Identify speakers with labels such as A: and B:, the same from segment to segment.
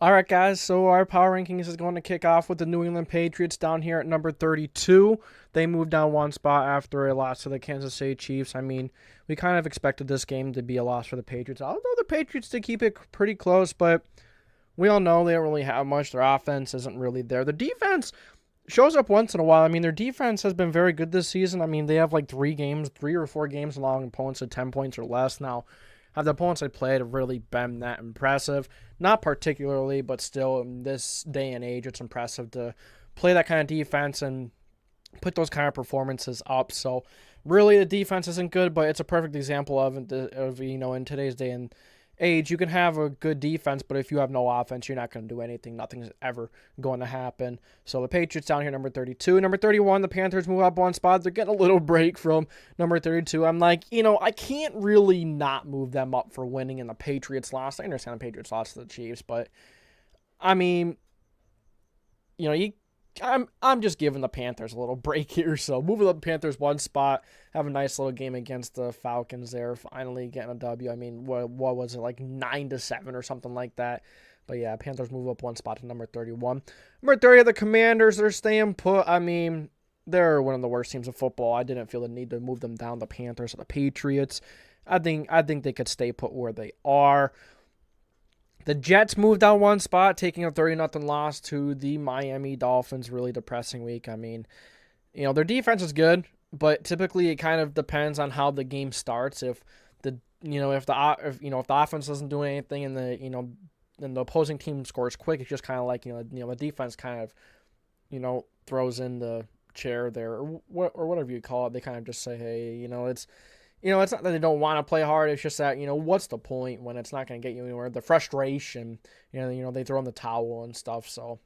A: All right, guys. So our power rankings is going to kick off with the New England Patriots down here at number 32. They moved down one spot after a loss to the Kansas City Chiefs. I mean, we kind of expected this game to be a loss for the Patriots, although the Patriots did keep it pretty close, but we all know they don't really have much. Their offense isn't really there. The defense shows up once in a while. I mean, their defense has been very good this season. I mean, they have like three or four games allowing opponents at 10 points or less. Now, have the opponents they played have really been that impressive? Not particularly, but still in this day and age, it's impressive to play that kind of defense and put those kind of performances up. So really, the defense isn't good, but it's a perfect example of in today's day and age, you can have a good defense, but if you have no offense, you're not going to do anything. Nothing's ever going to happen. So the Patriots down here, number 32. Number 31, the Panthers move up one spot. They're getting a little break from number 32. I'm like, I can't really not move them up for winning, and the Patriots lost. I understand the Patriots lost to the Chiefs, but I mean, you I'm just giving the Panthers a little break here. So moving up the Panthers one spot, have a nice little game against the Falcons there, finally getting a W. I mean, what was it, like 9-7 or something like that? But yeah, Panthers move up one spot to number 31. Number 30, the Commanders, they're staying put. I mean, they're one of the worst teams of football. I didn't feel the need to move them down. The Panthers or the Patriots. I think they could stay put where they are. The Jets moved down one spot, taking a 30-0 loss to the Miami Dolphins. Really depressing week. I mean, their defense is good, but typically it kind of depends on how the game starts. If the offense doesn't do anything and the opposing team scores quick, it's just kind of like the defense kind of throws in the chair there or whatever you call it. They kind of just say, hey, it's not that they don't want to play hard. It's just that, what's the point when it's not going to get you anywhere? The frustration, they throw in the towel and stuff. So,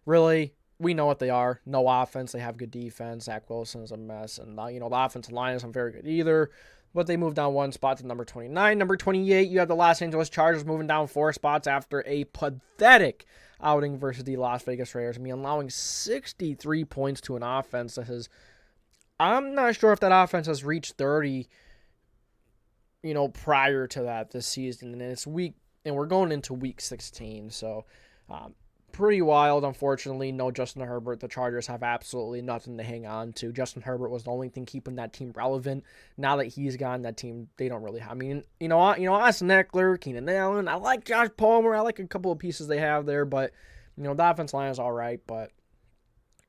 A: really, we know what they are. No offense. They have good defense. Zach Wilson is a mess. And, the offensive line isn't very good either. But they moved down one spot to number 29. Number 28, you have the Los Angeles Chargers moving down 4 spots after a pathetic outing versus the Las Vegas Raiders. I mean, allowing 63 points to an offense that has... I'm not sure if that offense has reached 30, prior to that this season. And it's we're going into week 16. So, pretty wild, unfortunately. No Justin Herbert. The Chargers have absolutely nothing to hang on to. Justin Herbert was the only thing keeping that team relevant. Now that he's gone, that team, they don't really have. I mean, Austin Eckler, Keenan Allen. I like Josh Palmer. I like a couple of pieces they have there. But, the offense line is all right. But,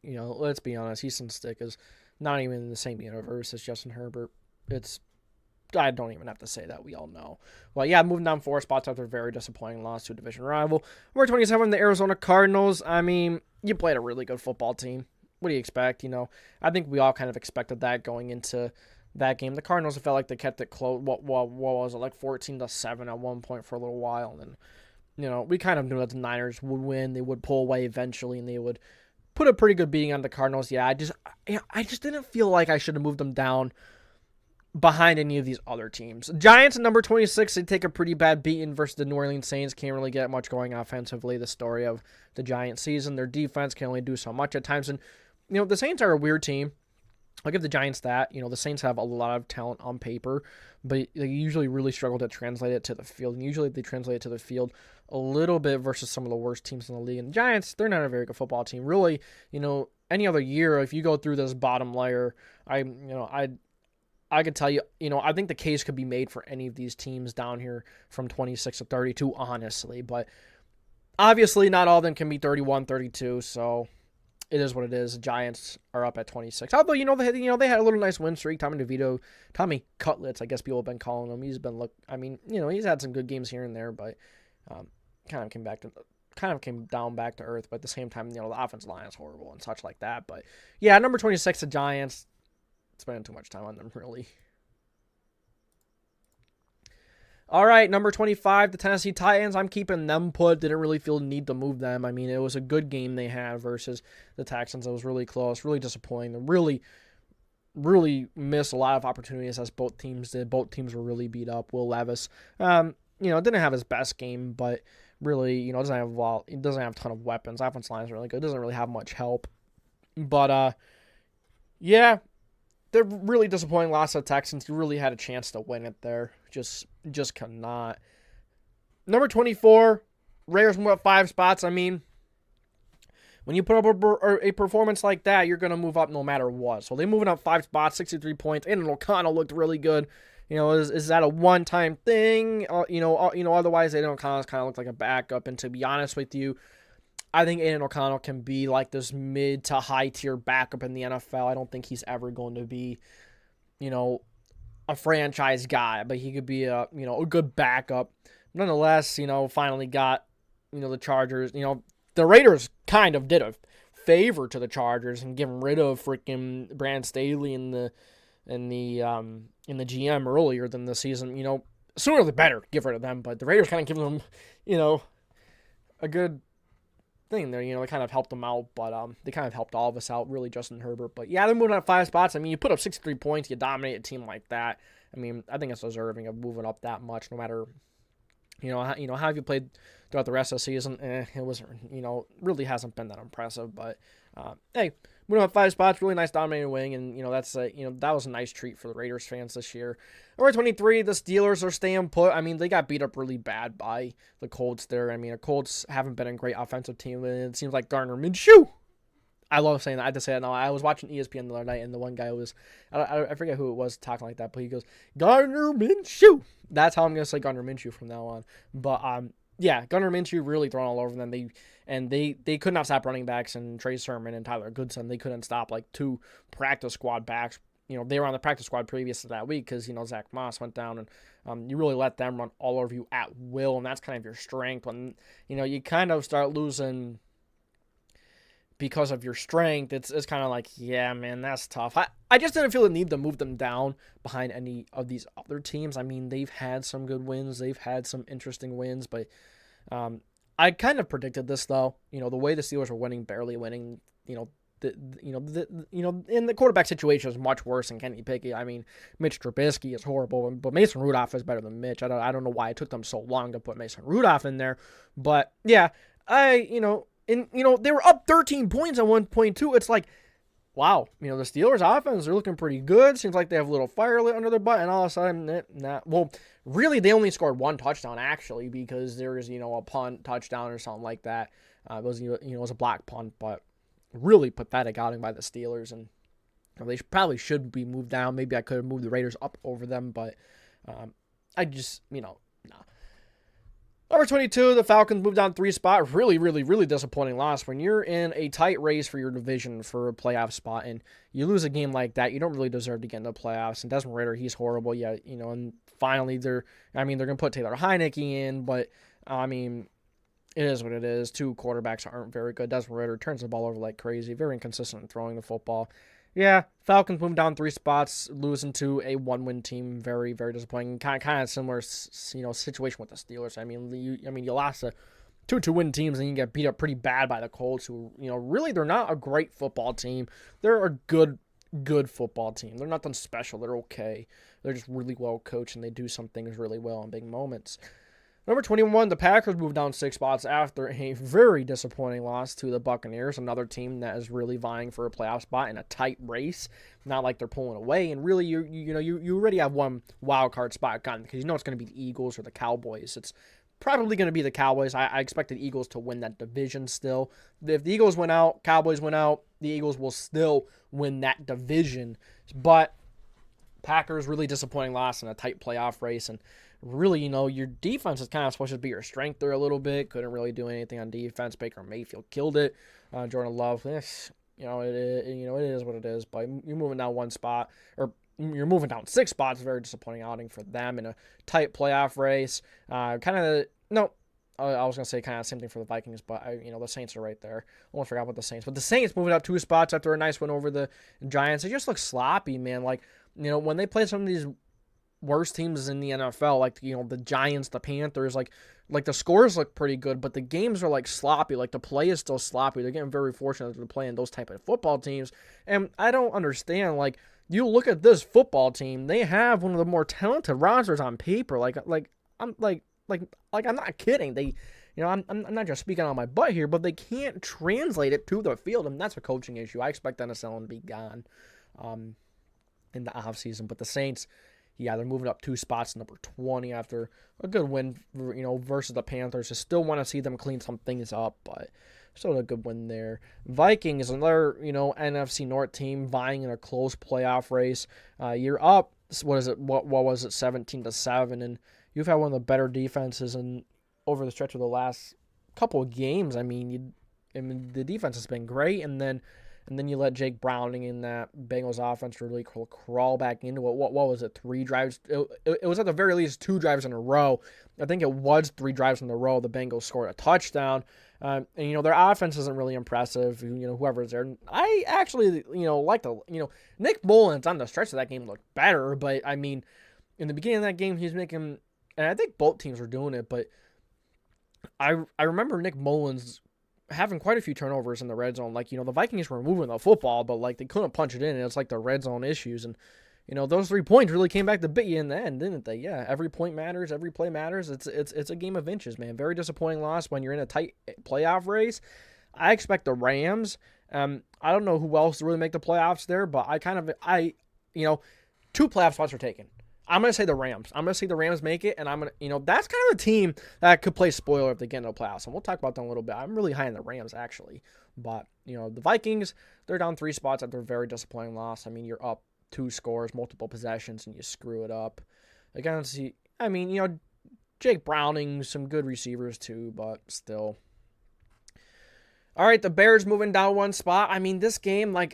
A: let's be honest. Easton Stick is not even in the same universe as Justin Herbert. I don't even have to say that. We all know. Well, yeah, moving down 4 spots after a very disappointing loss to a division rival. Number 27, the Arizona Cardinals. I mean, you played a really good football team. What do you expect? I think we all kind of expected that going into that game. The Cardinals felt like they kept it close. What was it, like 14-7 at one point for a little while. And then, we kind of knew that the Niners would win. They would pull away eventually, and they would put a pretty good beating on the Cardinals. Yeah, I just didn't feel like I should have moved them down behind any of these other teams. Giants at number 26, they take a pretty bad beating versus the New Orleans Saints. Can't really get much going offensively. The story of the Giants season. Their defense can only do so much at times. And, the Saints are a weird team. I'll give the Giants that. The Saints have a lot of talent on paper, but they usually really struggle to translate it to the field. And usually they translate it to the field a little bit versus some of the worst teams in the league. And the Giants, they're not a very good football team. Really, any other year, if you go through this bottom layer, I could tell you, I think the case could be made for any of these teams down here from 26 to 32, honestly. But obviously not all of them can be 31, 32, so it is what it is. The Giants are up at 26. Although, they had a little nice win streak. Tommy Cutlets, I guess people have been calling him. He's had some good games here and there, but kind of came down back to earth. But at the same time, the offensive line is horrible and such like that. But yeah, number 26, the Giants. Spending too much time on them, really. All right, number 25, the Tennessee Titans. I'm keeping them put. Didn't really feel the need to move them. I mean, it was a good game they had versus the Texans. It was really close, really disappointing. They really missed a lot of opportunities as both teams did. Both teams were really beat up. Will Levis, didn't have his best game, but really, doesn't have a ton of weapons. Offensive line is really good. Doesn't really have much help. But, yeah. They're really disappointing loss to the Texans. You really had a chance to win it there. Just cannot. Number 24, Raiders move up 5 spots. I mean, when you put up a performance like that, you're going to move up no matter what. So they're moving up 5 spots, 63 points. And O'Connell looked really good. Is that a one-time thing? Otherwise, Aiden O'Connell kind of looked like a backup. And to be honest with you, I think Aiden O'Connell can be like this mid to high tier backup in the NFL. I don't think he's ever going to be, a franchise guy, but he could be a good backup. Nonetheless, finally got, the Chargers, the Raiders kind of did a favor to the Chargers and getting rid of freaking Brand Staley in the GM earlier than the season. Sooner the better, get rid of them. But the Raiders kind of giving them, a good thing there. They kind of helped them out, but they kind of helped all of us out, really, Justin Herbert. But yeah, they're moving up 5 spots. I mean, you put up 63 points, you dominate a team like that. I mean, I think it's deserving of moving up that much, no matter, how have you played throughout the rest of the season. It wasn't, really hasn't been that impressive. But hey, moving up 5 spots, really nice dominating wing, and that's that was a nice treat for the Raiders fans this year. Number 23, the Steelers are staying put. I mean, they got beat up really bad by the Colts there. I mean, the Colts haven't been a great offensive team, and it seems like Gardner Minshew. I love saying that. I had to say it now. I was watching ESPN the other night, and the one guy was, I forget who it was talking like that, but he goes, Gardner Minshew. That's how I'm going to say Gardner Minshew from now on. But, yeah, Gardner Minshew really throwing all over them. They could not stop running backs, and Trey Sermon and Tyler Goodson. They couldn't stop, 2 practice squad backs. They were on the practice squad previous to that week because, Zach Moss went down, and you really let them run all over you at will, and that's kind of your strength. When, you kind of start losing because of your strength, it's kind of like, yeah, man, that's tough. I just didn't feel the need to move them down behind any of these other teams. I mean, they've had some good wins. They've had some interesting wins, but I kind of predicted this, though. The way the Steelers are winning, barely winning, and the quarterback situation is much worse than Kenny Pickett. I mean, Mitch Trubisky is horrible, but Mason Rudolph is better than Mitch. I don't know why it took them so long to put Mason Rudolph in there, but yeah, they were up 13 points at 1.2. It's like, wow, the Steelers offense, they're looking pretty good. Seems like they have a little fire lit under their butt, and all of a sudden, well, really, they only scored 1 touchdown, actually, because there was, a punt touchdown or something like that. It was, it was a block punt, but really pathetic outing by the Steelers, and they probably should be moved down. Maybe I could have moved the Raiders up over them, but I just, nah. Number 22, the Falcons moved down 3 spots. Really, really, really disappointing loss. When you're in a tight race for your division for a playoff spot and you lose a game like that, you don't really deserve to get into the playoffs. And Desmond Ridder, he's horrible. Yeah, and finally they're going to put Taylor Heineke in, but I mean, it is what it is. 2 quarterbacks aren't very good. Desmond Ridder turns the ball over like crazy, very inconsistent in throwing the football. Yeah, Falcons moved down 3 spots, losing to a 1-win team. Very, very disappointing. Kind of similar, situation with the Steelers. I mean, you lost to 2-win teams, and you get beat up pretty bad by the Colts, who, really they're not a great football team. They're a good football team. They're nothing special. They're okay. They're just really well coached, and they do some things really well in big moments. Number 21, the Packers moved down 6 spots after a very disappointing loss to the Buccaneers, another team that is really vying for a playoff spot in a tight race. Not like they're pulling away, and really, you already have one wild card spot gone because it's going to be the Eagles or the Cowboys. It's probably going to be the Cowboys. I expect the Eagles to win that division still. If the Eagles win out, Cowboys win out, the Eagles will still win that division. But Packers, really disappointing loss in a tight playoff race, and really, your defense is kind of supposed to be your strength there a little bit. Couldn't really do anything on defense. Baker Mayfield killed it. Jordan Love, it is what it is. But you're moving down 1 spot, or you're moving down 6 spots. Very disappointing outing for them in a tight playoff race. I was going to say kind of the same thing for the Vikings, but the Saints are right there. Almost forgot about the Saints. But the Saints moving up 2 spots after a nice win over the Giants. They just look sloppy, man. When they play some of these worst teams in the NFL, the Giants, the Panthers, like the scores look pretty good, but the games are sloppy. The play is still sloppy. They're getting very fortunate to play in those type of football teams, and I don't understand. You look at this football team, they have one of the more talented rosters on paper. I'm not kidding. They, I'm not just speaking on my butt here, but they can't translate it to the field, and that's a coaching issue. I expect Dennis Allen to be gone in the offseason, but the Saints, yeah, they're moving up 2 spots, number 20 after a good win, versus the Panthers. I still want to see them clean some things up, but still a good win there. Vikings, another, NFC North team vying in a close playoff race. You're up, what is it? What was it? 17-7, and you've had one of the better defenses over the stretch of the last couple of games. I mean, the defense has been great, and then you let Jake Browning in that Bengals offense really crawl back into it. What was it? 3 drives? It was at the very least 2 drives in a row. I think it was 3 drives in a row. The Bengals scored a touchdown. And their offense isn't really impressive. Whoever's there. I actually, like Nick Mullins on the stretch of that game looked better. But, I mean, in the beginning of that game, he's making, and I think both teams were doing it, but I remember Nick Mullins having quite a few turnovers in the red zone. Like, the Vikings were moving the football, but, like, they couldn't punch it in. And it's like the red zone issues. And, those 3 points really came back to bit you in the end, didn't they? Yeah, every point matters. Every play matters. It's a game of inches, man. Very disappointing loss when you're in a tight playoff race. I expect the Rams. I don't know who else to really make the playoffs there, but 2 playoff spots are taken. I'm going to say the Rams. I'm going to say the Rams make it, and I'm going to, that's kind of a team that could play spoiler if they get into the playoffs, and we'll talk about that in a little bit. I'm really high on the Rams, actually. But, the Vikings, they're down 3 spots after a very disappointing loss. I mean, you're up 2 scores, multiple possessions, and you screw it up. Jake Browning, some good receivers too, but still. All right, the Bears moving down 1 spot. I mean, this game, I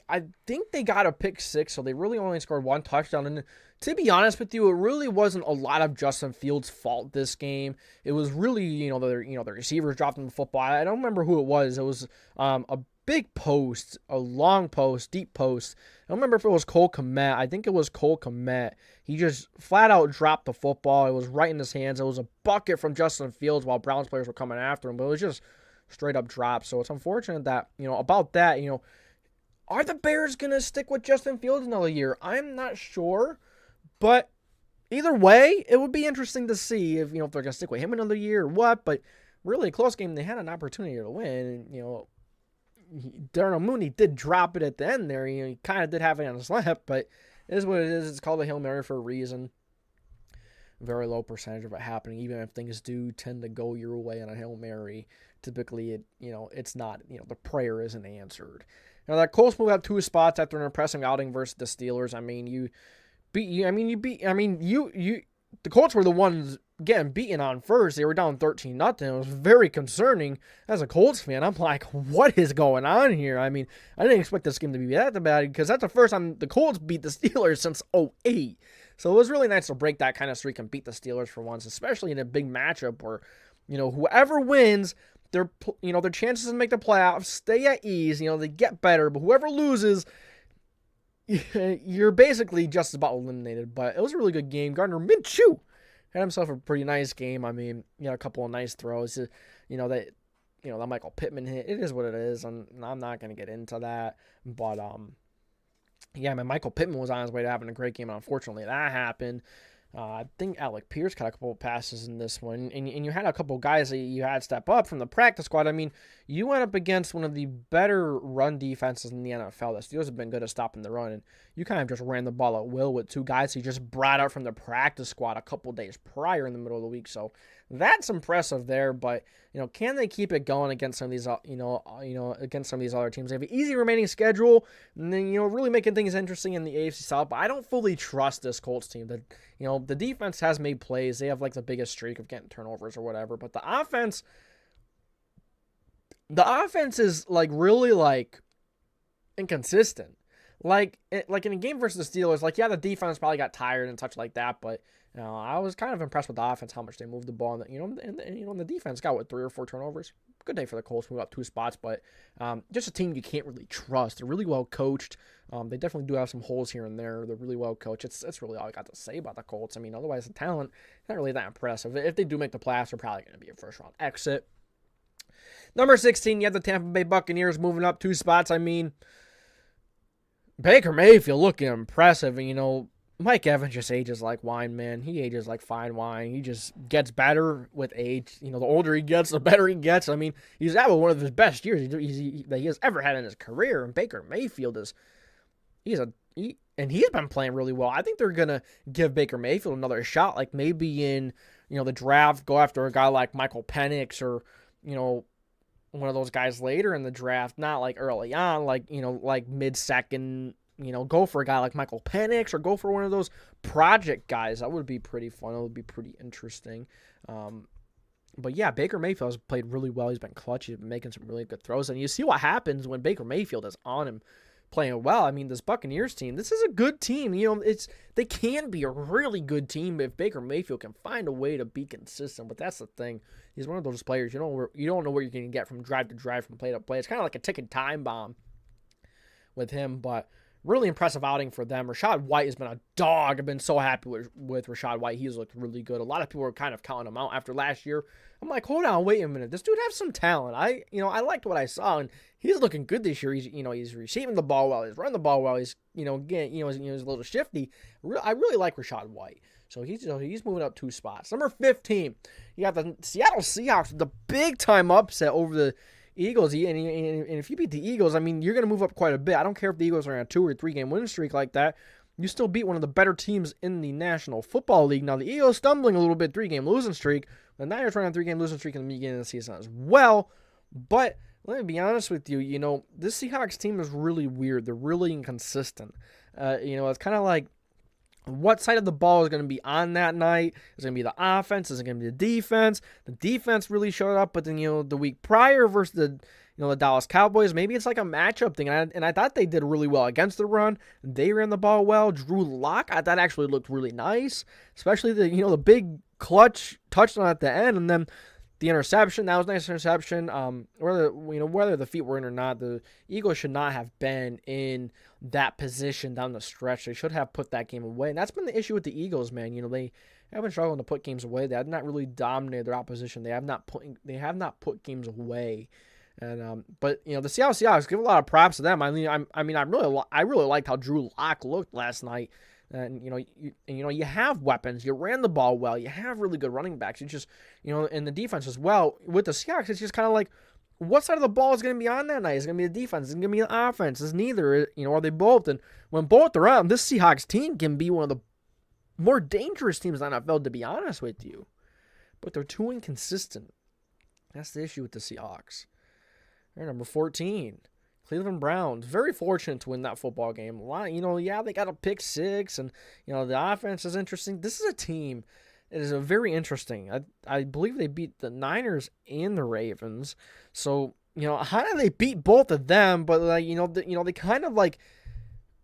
A: think they got a pick 6, so they really only scored 1 touchdown. And to be honest with you, it really wasn't a lot of Justin Fields' fault this game. It was really, the receivers dropped him the football. I don't remember who it was. It was a big post, a long post, deep post. I don't remember if it was Cole Kmet. I think it was Cole Kmet. He just flat out dropped the football. It was right in his hands. It was a bucket from Justin Fields while Browns players were coming after him, but it was just straight up drop. So it's unfortunate that, about that, are the Bears going to stick with Justin Fields another year? I'm not sure, but either way, it would be interesting to see if, if they're going to stick with him another year or what, but really a close game. They had an opportunity to win, and, Darnell Mooney did drop it at the end there. He kind of did have it on his lap, but it is what it is. It's called a Hail Mary for a reason. Very low percentage of it happening, even if things do tend to go your way on a Hail Mary. Typically, it's not, the prayer isn't answered. Now, that Colts move up 2 spots after an impressive outing versus the Steelers. I mean, the Colts were the ones getting beaten on first. They were down 13-0. It was very concerning. As a Colts fan, I'm like, what is going on here? I mean, I didn't expect this game to be that bad because that's the first time the Colts beat the Steelers since 2008. So it was really nice to break that kind of streak and beat the Steelers for once, especially in a big matchup where, whoever wins, their chances to make the playoffs stay at ease. They get better, but whoever loses, you're basically just about eliminated. But it was a really good game. Gardner Minshew had himself a pretty nice game. I mean, a couple of nice throws. That Michael Pittman hit. It is what it is, and I'm not going to get into that. But Michael Pittman was on his way to having a great game, and unfortunately that happened. I think Alec Pierce caught a couple of passes in this one, and you had a couple of guys that you had step up from the practice squad. I mean, you went up against one of the better run defenses in the NFL. The Steelers have been good at stopping the run, and you kind of just ran the ball at will with 2 guys you just brought out from the practice squad a couple of days prior in the middle of the week. So that's impressive there, but can they keep it going against some of these against some of these other teams? They have an easy remaining schedule, and then really making things interesting in the AFC South. But I don't fully trust this Colts team. That the defense has made plays. They have the biggest streak of getting turnovers or whatever, but the offense is really inconsistent. Like in a game versus the Steelers, the defense probably got tired and such like that, but I was kind of impressed with the offense, how much they moved the ball, and the defense got 3 or 4 turnovers. Good day for the Colts, move up 2 spots, but just a team you can't really trust. They're really well coached. They definitely do have some holes here and there. They're really well coached. That's really all I got to say about the Colts. I mean, otherwise the talent not really that impressive. If they do make the playoffs, they're probably going to be a first round exit. Number 16, you have the Tampa Bay Buccaneers moving up 2 spots. I mean, Baker Mayfield looking impressive, and Mike Evans just ages like wine, man. He ages like fine wine. He just gets better with age. The older he gets, the better he gets. I mean, he's having one of his best years that he has ever had in his career. And Baker Mayfield and he's been playing really well. I think they're going to give Baker Mayfield another shot, like maybe in, the draft, go after a guy like Michael Penix or, one of those guys later in the draft, not like early on, like, like mid-second, go for a guy like Michael Penix or go for one of those project guys. That would be pretty fun. It would be pretty interesting. But yeah, Baker Mayfield has played really well. He's been clutch. He's been making some really good throws. And you see what happens when Baker Mayfield is on him playing well. I mean, this Buccaneers team, this is a good team. They can be a really good team if Baker Mayfield can find a way to be consistent. But that's the thing. He's one of those players you don't know what you're going to get from drive to drive, from play to play. It's kind of like a ticking time bomb with him, but really impressive outing for them. Rachaad White has been a dog. I've been so happy with Rachaad White. He's looked really good. A lot of people were kind of counting him out after last year. I'm like, hold on, wait a minute. This dude has some talent. I liked what I saw, and he's looking good this year. He's receiving the ball well. He's running the ball well. He's again, he's a little shifty. I really like Rachaad White. So he's moving up 2 spots. Number 15, you got the Seattle Seahawks with the big time upset over the Eagles. And if you beat the Eagles, I mean, you're going to move up quite a bit. I don't care if the Eagles are on a 2 or 3 game winning streak like that. You still beat one of the better teams in the National Football League. Now, the Eagles stumbling a little bit, 3-game losing streak. The Niners running a 3-game losing streak in the beginning of the season as well. But let me be honest with you, this Seahawks team is really weird. They're really inconsistent. It's kind of like, what side of the ball is going to be on that night? Is it going to be the offense? Is it going to be the defense? The defense really showed up, but then, the week prior versus the Dallas Cowboys, maybe it's like a matchup thing. And I thought they did really well against the run. They ran the ball well. Drew Lock, I thought actually looked really nice, especially the big clutch touchdown at the end, and then the interception. That was a nice interception. Whether the feet were in or not, the Eagles should not have been in that position down the stretch. They should have put that game away. And that's been the issue with the Eagles, man. They have been struggling to put games away. They have not really dominated their opposition. They have not put games away. And but the Seattle Seahawks, give a lot of props to them. I really liked how Drew Lock looked last night. And you have weapons. You ran the ball well. You have really good running backs. You just and the defense as well. With the Seahawks, it's just kind of like, what side of the ball is going to be on that night? Is it going to be the defense? Is it going to be the offense? Is neither? Are they both? And when both are on, this Seahawks team can be one of the more dangerous teams in the NFL, to be honest with you. But they're too inconsistent. That's the issue with the Seahawks. They're number 14. Cleveland Browns, very fortunate to win that football game. They got a pick 6, and the offense is interesting. This is a team that is very interesting. I believe they beat the Niners and the Ravens. So how did they beat both of them? But they kind of like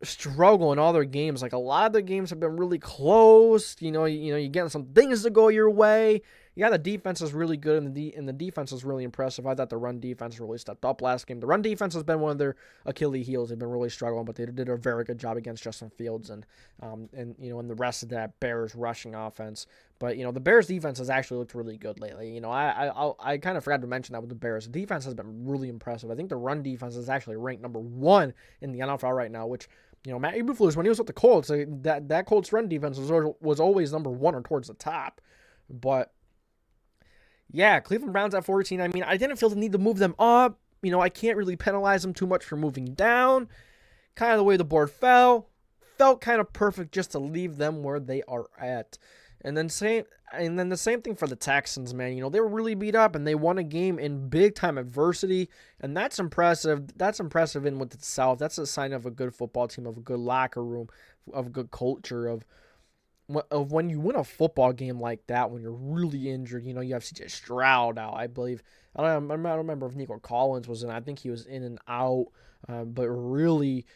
A: struggle in all their games. Like, a lot of their games have been really close. You're getting some things to go your way. Yeah, the defense is really good, and the defense is really impressive. I thought the run defense really stepped up last game. The run defense has been one of their Achilles heels. They've been really struggling, but they did a very good job against Justin Fields and the rest of that Bears rushing offense. But the Bears defense has actually looked really good lately. I kind of forgot to mention that with the Bears. The defense has been really impressive. I think the run defense is actually ranked number 1 in the NFL right now, which Matt Eberflus, when he was with the Colts, that Colts run defense was always number 1 or towards the top. But yeah, Cleveland Browns at 14. I mean, I didn't feel the need to move them up. I can't really penalize them too much for moving down. Kind of the way the board felt kind of perfect just to leave them where they are at. And then the same thing for the Texans, man. They were really beat up, and they won a game in big time adversity, and that's impressive. That's impressive in with itself. That's a sign of a good football team, of a good locker room, of a good culture, of when you win a football game like that, when you're really injured. You have C.J. Stroud out, I believe. I don't remember if Nico Collins was in. I think he was in and out, but really,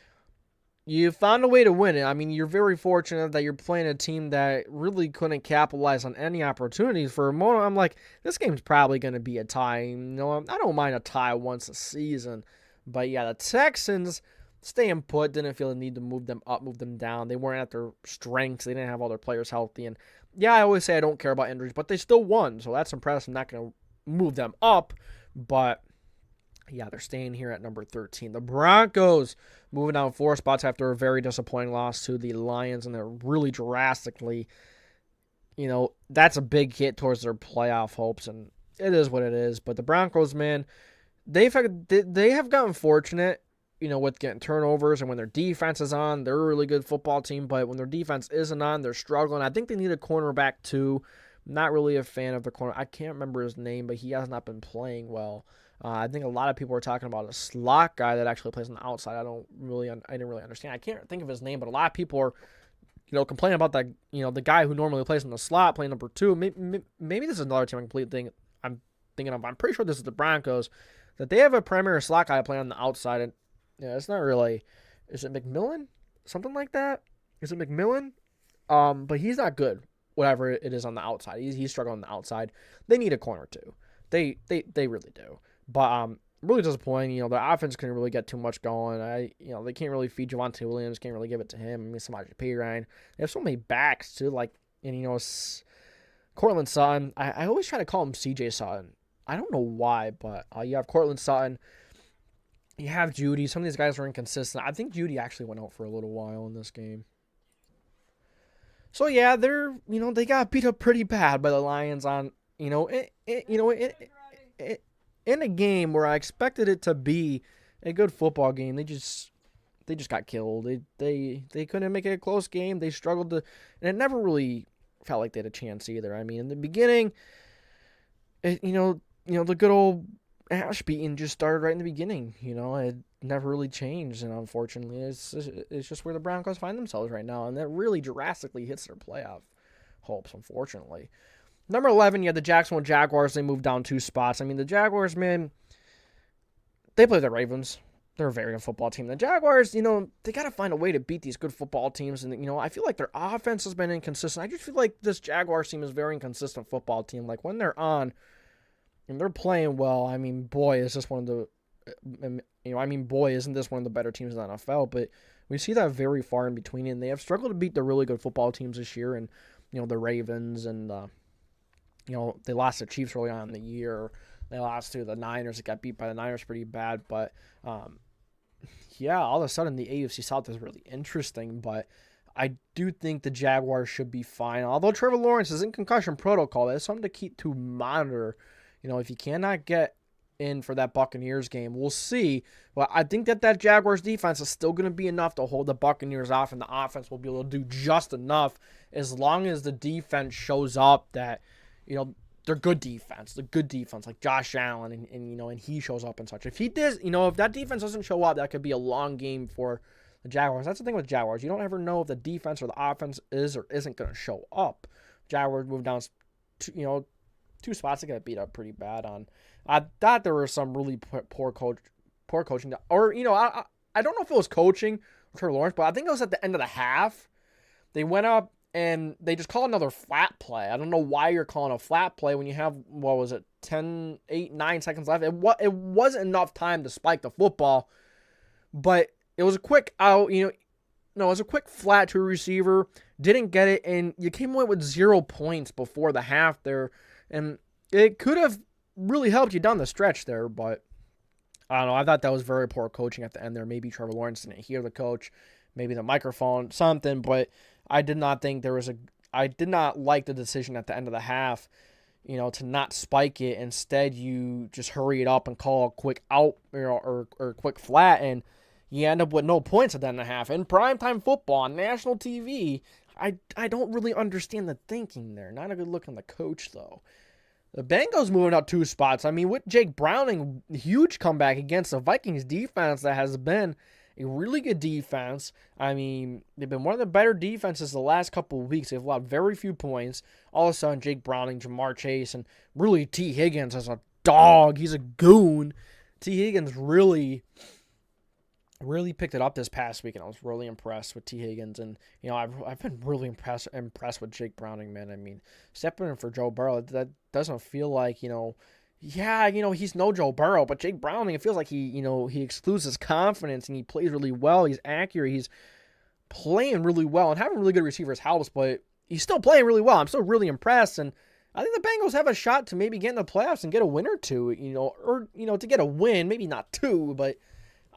A: you found a way to win it. I mean, you're very fortunate that you're playing a team that really couldn't capitalize on any opportunities. For a moment, I'm like, this game's probably going to be a tie. I don't mind a tie once a season. But yeah, the Texans staying put, didn't feel the need to move them up, move them down. They weren't at their strengths. They didn't have all their players healthy. And yeah, I always say I don't care about injuries, but they still won. So that's impressive. I'm not going to move them up, but yeah, they're staying here at number 13. The Broncos moving down 4 spots after a very disappointing loss to the Lions, and they're really drastically, that's a big hit towards their playoff hopes, and it is what it is. But the Broncos, man, they have gotten fortunate. with getting turnovers, and when their defense is on, they're a really good football team. But when their defense isn't on, they're struggling. I think they need a cornerback too. Not really a fan of the corner. I can't remember his name, but he has not been playing well. I think a lot of people are talking about a slot guy that actually plays on the outside. I didn't really understand. I can't think of his name, but a lot of people are, complaining about that. The guy who normally plays in the slot, playing number 2. Maybe this is another team I'm thinking of. I'm pretty sure this is the Broncos, that they have a primary slot guy playing on the outside, and it's not really. Is it McMillan? Something like that. Is it McMillan? But he's not good. Whatever it is on the outside, he's struggling on the outside. They need a corner too. They really do. But really disappointing. The offense couldn't really get too much going. They can't really feed Javonte Williams. Can't really give it to him. I mean, Samaje Perine. They have so many backs too. Cortland Sutton. I always try to call him CJ Sutton. I don't know why, but you have Cortland Sutton. You have Judy. Some of these guys are inconsistent. I think Judy actually went out for a little while in this game. So yeah, they got beat up pretty bad by the Lions on, in a game where I expected it to be a good football game. They just got killed. They couldn't make it a close game. They struggled to, and it never really felt like they had a chance either. I mean, in the beginning, the good old ash beating just started right in the beginning. It never really changed, and unfortunately, it's just where the Broncos find themselves right now, and that really drastically hits their playoff hopes, unfortunately. Number 11, you had the Jacksonville Jaguars. They moved down 2 spots. I mean, the Jaguars, man, they play the Ravens. They're a very good football team. The Jaguars, they got to find a way to beat these good football teams, and, I feel like their offense has been inconsistent. I just feel like this Jaguars team is a very inconsistent football team. Like, when they're on and they're playing well, I mean, boy, is this one of the isn't this one of the better teams in the NFL? But we see that very far in between, and they have struggled to beat the really good football teams this year, and the Ravens, and they lost the Chiefs early on in the year. They lost to the Niners. They got beat by the Niners pretty bad, but all of a sudden the AFC South is really interesting. But I do think the Jaguars should be fine. Although Trevor Lawrence is in concussion protocol, that's something to monitor. If you cannot get in for that Buccaneers game, we'll see. Well, I think that Jaguars defense is still going to be enough to hold the Buccaneers off, and the offense will be able to do just enough as long as the defense shows up that, they're good defense. The good defense, like Josh Allen, and he shows up and such. If he does, if that defense doesn't show up, that could be a long game for the Jaguars. That's the thing with Jaguars. You don't ever know if the defense or the offense is or isn't going to show up. Jaguars moved down, 2 spots. They got beat up pretty bad on. I thought there was some really poor coaching. Or, I don't know if it was coaching or Trevor Lawrence, but I think it was at the end of the half. They went up and they just called another flat play. I don't know why you're calling a flat play when you have, 9 seconds left. It wasn't enough time to spike the football, but it was a quick out, it was a quick flat to a receiver, didn't get it, and you came away with 0 points before the half there, and it could have really helped you down the stretch there, but I don't know. I thought that was very poor coaching at the end there. Maybe Trevor Lawrence didn't hear the coach, maybe the microphone, something, but I did not think I did not like the decision at the end of the half, to not spike it. Instead, you just hurry it up and call a quick out, or quick flat, and you end up with no points at the end of the half. In primetime football on national TV, I don't really understand the thinking there. Not a good look on the coach, though. The Bengals moving up 2 spots. I mean, with Jake Browning, huge comeback against the Vikings defense that has been a really good defense. I mean, they've been one of the better defenses the last couple of weeks. They've allowed very few points. All of a sudden, Jake Browning, Jamar Chase, and really T. Higgins is a dog. He's a goon. T. Higgins really picked it up this past week, and I was really impressed with T. Higgins. And, I've been really impressed with Jake Browning, man. I mean, stepping in for Joe Burrow, that doesn't feel like, he's no Joe Burrow, but Jake Browning, it feels like he excludes his confidence, and he plays really well. He's accurate. He's playing really well, and having really good receivers helps, but he's still playing really well. I'm still really impressed, and I think the Bengals have a shot to maybe get in the playoffs and get a win or two, or to get a win, maybe not 2, but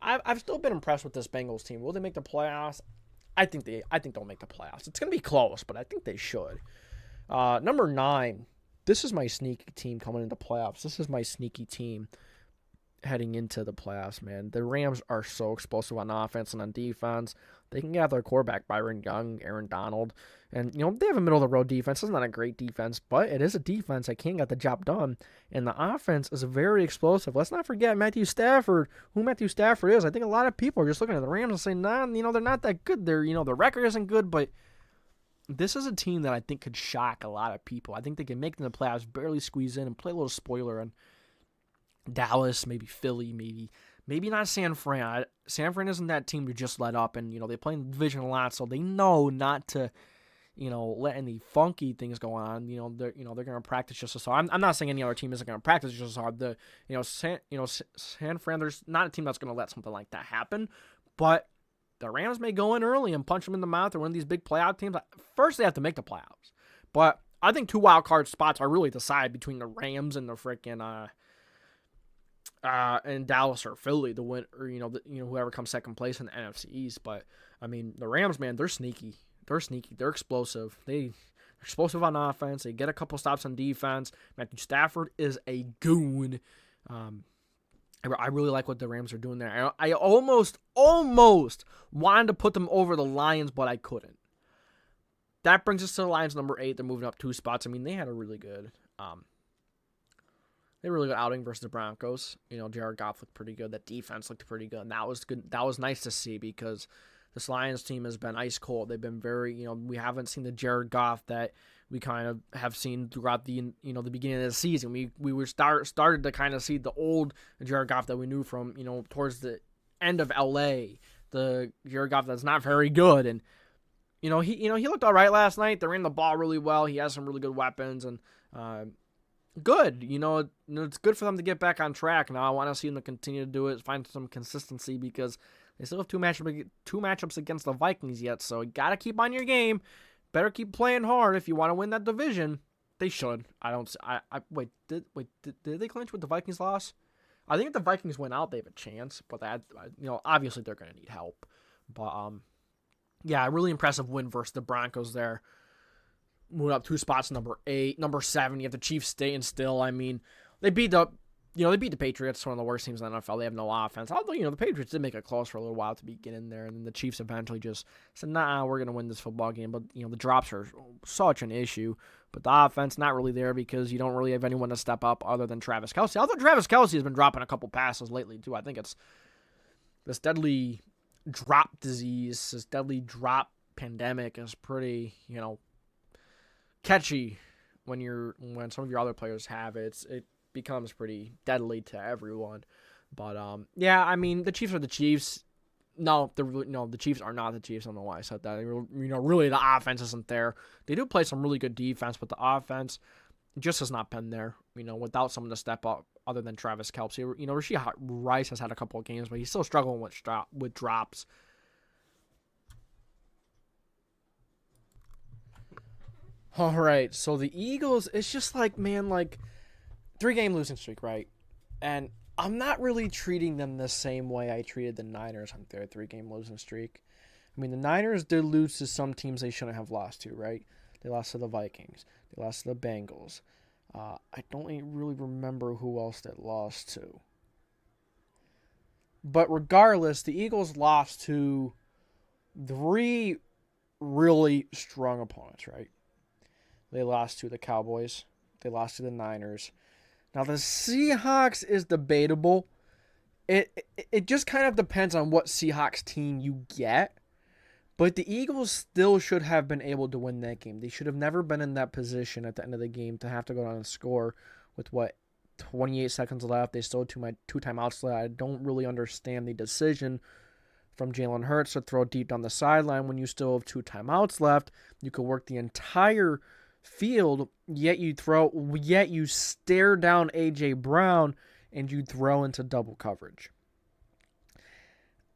A: I've still been impressed with this Bengals team. Will they make the playoffs? I think they'll make the playoffs. It's going to be close, but I think they should. Number 9. This is my sneaky team coming into playoffs. This is my sneaky team. heading into the playoffs, man. The Rams are so explosive on offense and on defense. They can get their quarterback, Byron Young, Aaron Donald. And, they have a middle-of-the-road defense. It's not a great defense, but it is a defense that can get the job done. And the offense is very explosive. Let's not forget Matthew Stafford, who Matthew Stafford is. I think a lot of people are just looking at the Rams and saying, nah, they're not that good. Their record isn't good, but this is a team that I think could shock a lot of people. I think they can make it in the playoffs, barely squeeze in, and play a little spoiler on Dallas, maybe Philly, maybe not San Fran. San Fran isn't that team to just let up, and they play in the division a lot, so they know not to let any funky things go on. They're going to practice just as hard. I'm not saying any other team isn't going to practice just as hard. San Fran, there's not a team that's going to let something like that happen, but the Rams may go in early and punch them in the mouth or one of these big playoff teams. First, they have to make the playoffs, but I think 2 wild card spots are really decided between the Rams and the freaking and Dallas or Philly, the win, or whoever comes second place in the NFC East. But I mean, the Rams, man, they're sneaky. They're explosive. They're explosive on offense. They get a couple stops on defense. Matthew Stafford is a goon. I really like what the Rams are doing there. I almost wanted to put them over the Lions, but I couldn't. That brings us to the Lions, number 8. They're moving up 2 spots. I mean, they had a really good outing versus the Broncos. Jared Goff looked pretty good. That defense looked pretty good, and that was good. That was nice to see because this Lions team has been ice cold. They've been very, we haven't seen the Jared Goff that we kind of have seen throughout the, the beginning of the season. We were started to kind of see the old Jared Goff that we knew from, towards the end of LA, the Jared Goff that's not very good. And, he looked all right last night. They ran the ball really well. He has some really good weapons and, good. It's good for them to get back on track. Now I want to see them to continue to do it, find some consistency because they still have two matchups against the Vikings yet. So you got to keep on your game. Better keep playing hard if you want to win that division. They should. Wait, did they clinch with the Vikings loss? I think if the Vikings win out, they have a chance. But obviously they're going to need help. But yeah, really impressive win versus the Broncos there. Moving up 2 spots, number 8, number 7. You have the Chiefs staying still. I mean, they beat the Patriots, one of the worst teams in the NFL. They have no offense. Although, the Patriots did make it close for a little while to get in there, and then the Chiefs eventually just said, nah, we're going to win this football game. But, the drops are such an issue. But the offense, not really there because you don't really have anyone to step up other than Travis Kelce. Although Travis Kelce has been dropping a couple passes lately, too. I think it's this deadly drop disease, this deadly drop pandemic is pretty, catchy when some of your other players have it. It becomes pretty deadly to everyone. But yeah, I mean the Chiefs are the Chiefs. No, the Chiefs are not the Chiefs. I don't know why I said that. Really the offense isn't there. They do play some really good defense, but the offense just has not been there. Without someone to step up other than Travis Kelce. Rashee Rice has had a couple of games, but he's still struggling with drops. All right, so the Eagles, it's just 3-game losing streak, right? And I'm not really treating them the same way I treated the Niners on their 3-game losing streak. I mean, the Niners did lose to some teams they shouldn't have lost to, right? They lost to the Vikings. They lost to the Bengals. I don't really remember who else they lost to. But regardless, the Eagles lost to 3 really strong opponents, right? They lost to the Cowboys. They lost to the Niners. Now, the Seahawks is debatable. It just kind of depends on what Seahawks team you get. But the Eagles still should have been able to win that game. They should have never been in that position at the end of the game to have to go down and score with, 28 seconds left. They still had 2 timeouts left. I don't really understand the decision from Jalen Hurts to throw deep down the sideline when you still have 2 timeouts left. You could work the entire field, yet you stare down A.J. Brown and you throw into double coverage.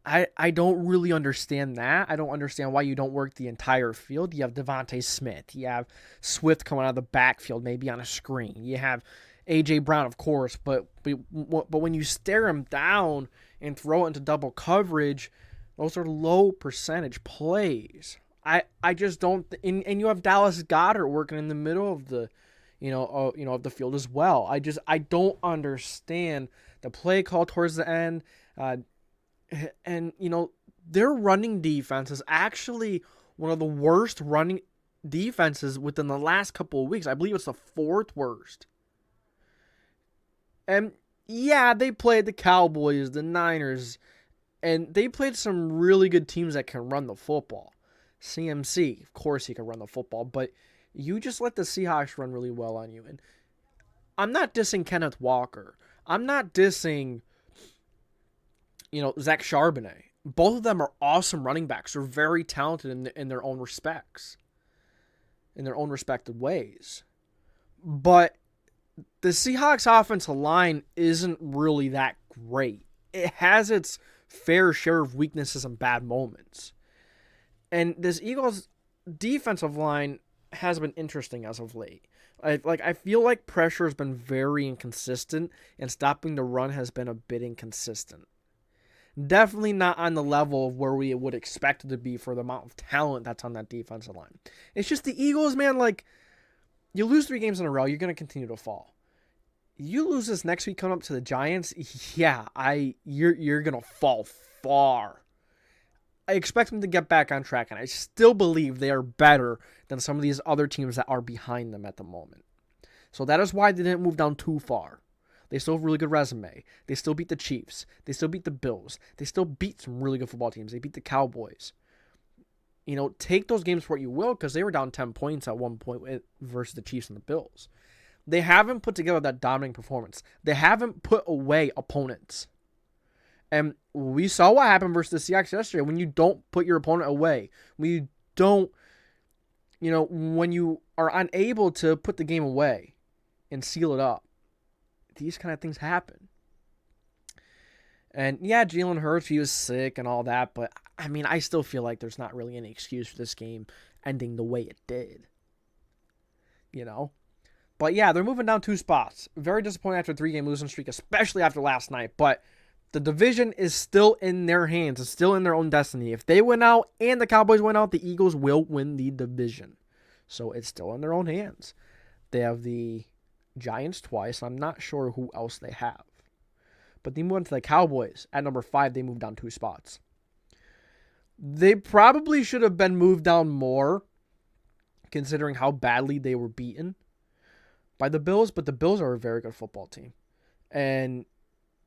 A: I don't really understand that. I don't understand why you don't work the entire field. You have Devontae Smith. You have Swift coming out of the backfield, maybe on a screen. You have A.J. Brown, of course, but when you stare him down and throw it into double coverage, those are low percentage plays. I just don't, and you have Dallas Goedert working in the middle of the of the field as well. I don't understand the play call towards the end, and their running defense is actually one of the worst running defenses within the last couple of weeks. I believe it's the fourth worst. And yeah, they played the Cowboys, the Niners, and they played some really good teams that can run the football. CMC, of course, he can run the football, but you just let the Seahawks run really well on you. And I'm not dissing Kenneth Walker. I'm not dissing, Zach Charbonnet. Both of them are awesome running backs. They're very talented in their own respects, in their own respective ways. But the Seahawks offensive line isn't really that great. It has its fair share of weaknesses and bad moments. And this Eagles defensive line has been interesting as of late. I feel like pressure has been very inconsistent, and stopping the run has been a bit inconsistent. Definitely not on the level of where we would expect it to be for the amount of talent that's on that defensive line. It's just the Eagles, man, you lose 3 games in a row, you're going to continue to fall. You lose this next week coming up to the Giants, you're going to fall far. I expect them to get back on track, and I still believe they are better than some of these other teams that are behind them at the moment. So that is why they didn't move down too far. They still have a really good resume. They still beat the Chiefs. They still beat the Bills. They still beat some really good football teams. They beat the Cowboys. Take those games for what you will, because they were down 10 points at one point versus the Chiefs and the Bills. They haven't put together that dominating performance. They haven't put away opponents. And we saw what happened versus the Seahawks yesterday. When you don't put your opponent away, when you don't, when you are unable to put the game away and seal it up, these kind of things happen. And yeah, Jalen Hurts, he was sick and all that, but I still feel like there's not really any excuse for this game ending the way it did. But yeah, they're moving down 2 spots. Very disappointing after a 3-game losing streak, especially after last night. But the division is still in their hands. It's still in their own destiny. If they win out and the Cowboys win out, the Eagles will win the division. So it's still in their own hands. They have the Giants twice. I'm not sure who else they have. But they moved to the Cowboys. At number 5, they moved down 2 spots. They probably should have been moved down more, considering how badly they were beaten by the Bills. But the Bills are a very good football team. And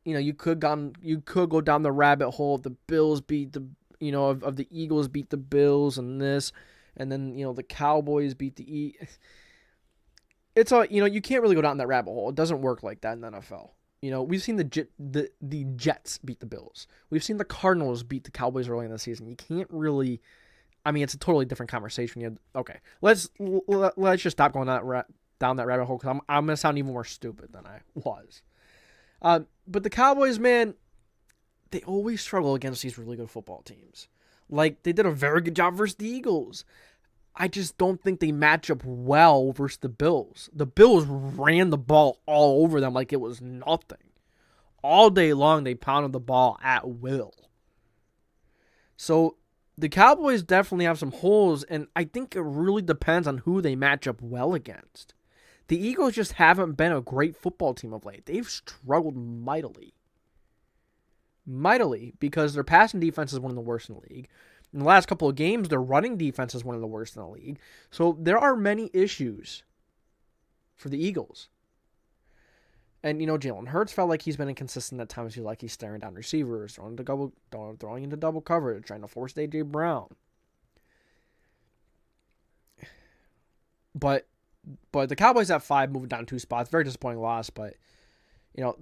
A: you could go down the rabbit hole. The Bills beat the of the Eagles beat the Bills and this, and then the Cowboys beat the It's all you can't really go down that rabbit hole. It doesn't work like that in the NFL. We've seen the Jets beat the Bills. We've seen the Cardinals beat the Cowboys early in the season. You can't really. It's a totally different conversation. Okay, let's just stop going down that rabbit hole, because I'm gonna sound even more stupid than I was. But the Cowboys, man, they always struggle against these really good football teams. They did a very good job versus the Eagles. I just don't think they match up well versus the Bills. The Bills ran the ball all over them like it was nothing. All day long, they pounded the ball at will. So the Cowboys definitely have some holes, and I think it really depends on who they match up well against. The Eagles just haven't been a great football team of late. They've struggled mightily. Because their passing defense is one of the worst in the league. In the last couple of games, their running defense is one of the worst in the league. So there are many issues for the Eagles. And, Jalen Hurts felt like he's been inconsistent at times. He's staring down receivers, throwing into double coverage, trying to force A.J. Brown. But the Cowboys at 5, moving down 2 spots. Very disappointing loss, but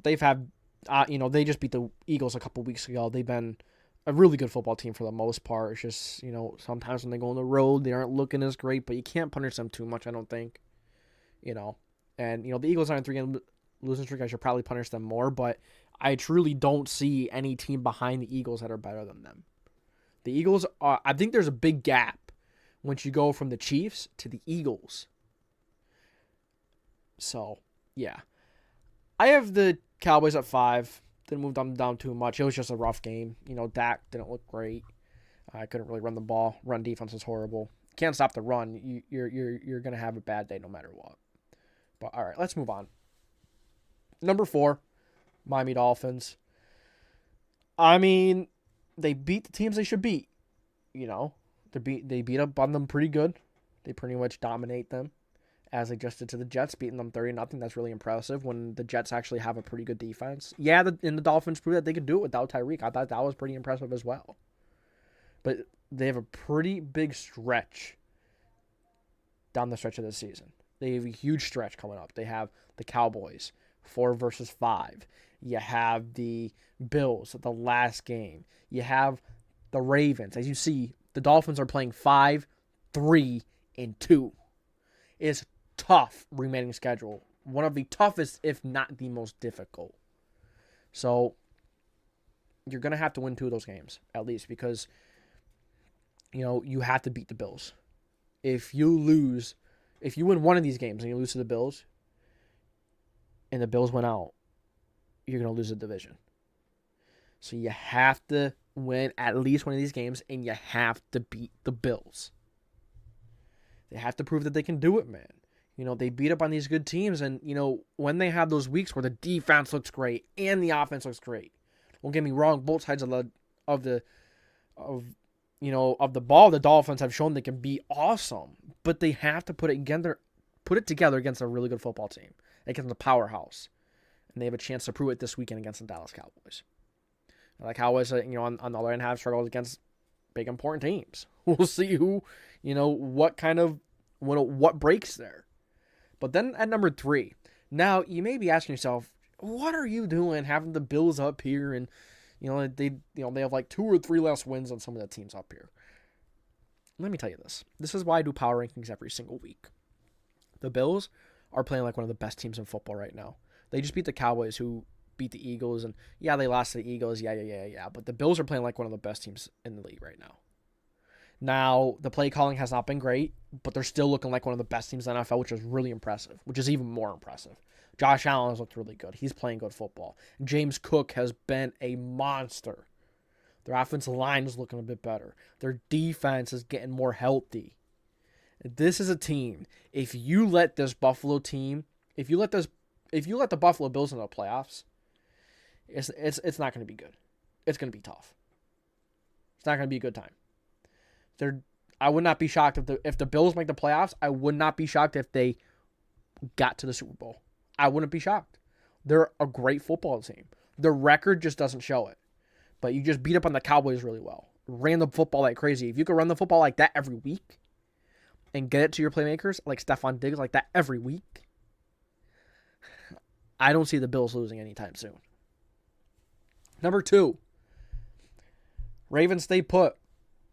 A: they've had they just beat the Eagles a couple weeks ago. They've been a really good football team for the most part. It's just sometimes when they go on the road, they aren't looking as great, but you can't punish them too much, I don't think. And the Eagles are in 3-game losing streak. I should probably punish them more, but I truly don't see any team behind the Eagles that are better than them. The Eagles are. I think there's a big gap once you go from the Chiefs to the Eagles. So, yeah. I have the Cowboys at 5. Didn't move them down too much. It was just a rough game. Dak didn't look great. I couldn't really run the ball. Run defense was horrible. Can't stop the run. You're going to have a bad day no matter what. But all right, let's move on. Number 4, Miami Dolphins. I mean, they beat the teams they should beat. They beat up on them pretty good. They pretty much dominate them, as they just did to the Jets, beating them 30-0. That's really impressive when the Jets actually have a pretty good defense. Yeah, the Dolphins proved that they could do it without Tyreek. I thought that was pretty impressive as well. But they have a pretty big stretch down the stretch of the season. They have a huge stretch coming up. They have the Cowboys, 4 versus 5. You have the Bills, the last game. You have the Ravens. As you see, the Dolphins are playing 5, 3, and 2. It's tough remaining schedule. One of the toughest, if not the most difficult. So you're going to have to win 2 of those games, at least, because you have to beat the Bills. If you win one of these games and you lose to the Bills, and the Bills went out, you're going to lose the division. So you have to win at least one of these games, and you have to beat the Bills. They have to prove that they can do it, man. They beat up on these good teams, and, when they have those weeks where the defense looks great and the offense looks great, don't get me wrong, both sides of the ball, the Dolphins have shown they can be awesome, but they have to put it together against a really good football team, against a powerhouse, and they have a chance to prove it this weekend against the Dallas Cowboys. The Cowboys, on the other hand, have struggled against big important teams. We'll see what breaks there. But then at number 3, now you may be asking yourself, what are you doing having the Bills up here and they have like 2 or 3 less wins than some of the teams up here. Let me tell you this. This is why I do power rankings every single week. The Bills are playing like one of the best teams in football right now. They just beat the Cowboys, who beat the Eagles, and yeah, they lost to the Eagles. Yeah. But the Bills are playing like one of the best teams in the league right now. Now, the play calling has not been great, but they're still looking like one of the best teams in the NFL, which is really impressive, which is even more impressive. Josh Allen has looked really good. He's playing good football. James Cook has been a monster. Their offensive line is looking a bit better. Their defense is getting more healthy. This is a team. If you let the Buffalo Bills into the playoffs, it's not going to be good. It's going to be tough. It's not going to be a good time. I would not be shocked if the Bills make the playoffs. I would not be shocked if they got to the Super Bowl. I wouldn't be shocked. They're a great football team. The record just doesn't show it. But you just beat up on the Cowboys really well. Ran the football like crazy. If you could run the football like that every week and get it to your playmakers like Stephon Diggs like that every week, I don't see the Bills losing anytime soon. Number 2, Ravens stay put.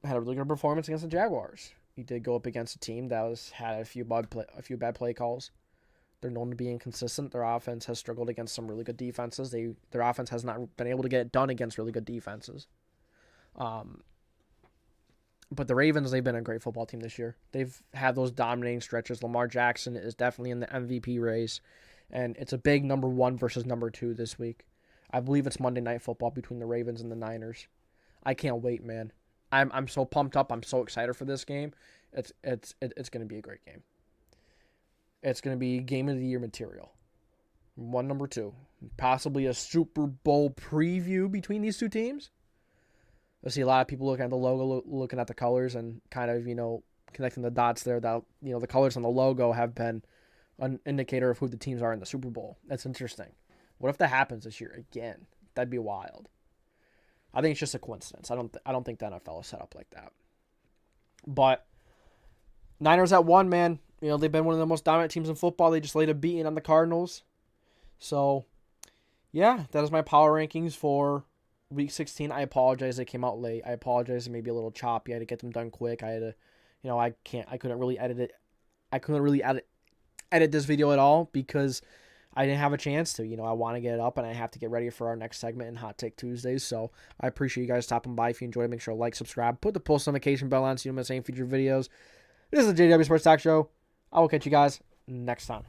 A: Had a really good performance against the Jaguars. He did go up against a team that had a few bad play calls. They're known to be inconsistent. Their offense has struggled against some really good defenses. Their offense has not been able to get it done against really good defenses. But the Ravens, they've been a great football team this year. They've had those dominating stretches. Lamar Jackson is definitely in the MVP race. And it's a big number 1 versus number 2 this week. I believe it's Monday Night Football between the Ravens and the Niners. I can't wait, man. I'm so pumped up. I'm so excited for this game. It's going to be a great game. It's going to be game of the year material. Number 2. Possibly a Super Bowl preview between these 2 teams. I see a lot of people looking at the logo, looking at the colors, and kind of, connecting the dots there. That, the colors on the logo have been an indicator of who the teams are in the Super Bowl. That's interesting. What if that happens this year again? That'd be wild. I think it's just a coincidence. I don't think the NFL is set up like that. But Niners at 1, man. They've been one of the most dominant teams in football. They just laid a beating on the Cardinals. So, yeah, that is my power rankings for Week 16. I apologize they came out late. I apologize it may be a little choppy. I had to get them done quick. I had to, I couldn't really edit it. I couldn't really edit this video at all because I didn't have a chance to. I want to get it up, and I have to get ready for our next segment in Hot Take Tuesdays. So I appreciate you guys stopping by. If you enjoyed, make sure to like, subscribe, put the post notification bell on so you don't miss any future videos. This is the JDW Sports Talk Show. I will catch you guys next time.